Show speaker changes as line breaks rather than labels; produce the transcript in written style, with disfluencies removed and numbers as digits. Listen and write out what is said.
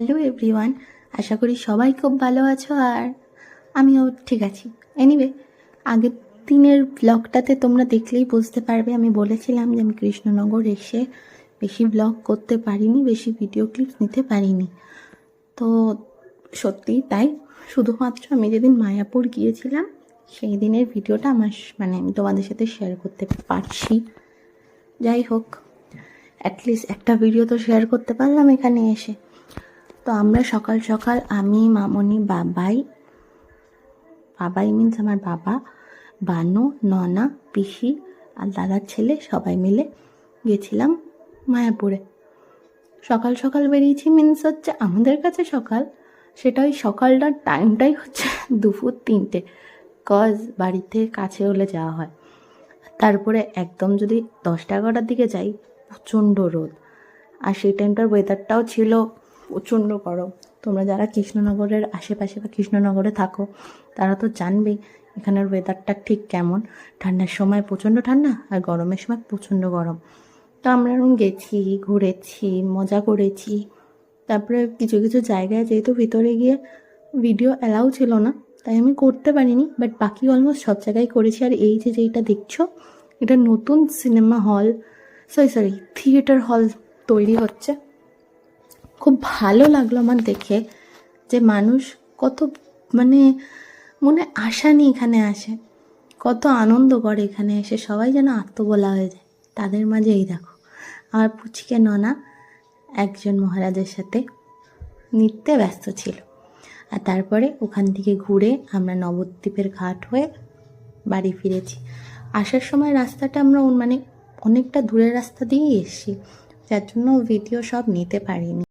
Hello everyone, আশা করি সবাই খুব ভালো আছো আর আমিও ঠিক আছি। এনিওয়ে, আগের দিনের ব্লগটাতে তোমরা দেখলেই বুঝতে পারবে আমি বলেছিলাম যে আমি কৃষ্ণনগর এসে বেশি ব্লগ করতে পারিনি, বেশি ভিডিও ক্লিপস নিতে পারিনি। তো সত্যিই তাই, শুধুমাত্র আমি যেদিন মায়াপুর গিয়েছিলাম সেই দিনের ভিডিওটা আমি তোমাদের সাথে শেয়ার করতে পারছি। যাই হোক, অ্যাটলিস্ট একটা ভিডিও তো শেয়ার করতে পারলাম এখানে এসে। তো আমরা সকাল সকাল আমি, মামনি, বাবাই মিন্স আমার বাবা, বানু, ননা, পিসি আর দাদার ছেলে সবাই মিলে গেছিলাম মায়াপুরে। সকাল সকাল বেরিয়েছি মিন্স হচ্ছে আমাদের কাছে সকাল, সেটা ওই সকালটার টাইমটাই হচ্ছে 2:03, কজ বাড়িতে কাছে হলে যাওয়া হয়। তারপরে একদম যদি 10টা-11টার দিকে যাই প্রচণ্ড রোদ, আর সেই টাইমটার ওয়েদারটাও ছিল প্রচণ্ড গরম। তোমরা যারা কৃষ্ণনগরের আশেপাশে বা কৃষ্ণনগরে থাকো তারা তো জানবেই এখানের ওয়েদারটা ঠিক কেমন। ঠান্ডার সময় প্রচণ্ড ঠান্ডা আর গরমের সময় প্রচণ্ড গরম। তো আমরা এখন গেছি, ঘুরেছি, মজা করেছি। তারপরে কিছু কিছু জায়গায় যেহেতু ভিতরে গিয়ে ভিডিও অ্যালাউ ছিল না তাই আমি করতে পারিনি, বাট বাকি অলমোস্ট সব জায়গায় করেছি। আর এই যে যেইটা দেখছো এটা নতুন সিনেমা হল, সরি থিয়েটার হল তৈরি হচ্ছে। খুব ভালো লাগলো আমার দেখে যে মানুষ কত মনে আশা নিয়ে এখানে আসে, কত আনন্দ করে এখানে এসে, সবাই যেন আত্মবলা হয়ে যায়। তাদের মাঝে এই দেখো আমার পুচকে ননা একজন মহারাজের সাথে নৃত্যে ব্যস্ত ছিল। আর তারপরে ওখান থেকে ঘুরে আমরা নবদ্বীপের ঘাট হয়ে বাড়ি ফিরেছি। আসার সময় রাস্তাটা আমরা অনেকটা দূরের রাস্তা দিয়েই এসেছি, যার জন্য ভিডিও সব নিতে পারিনি।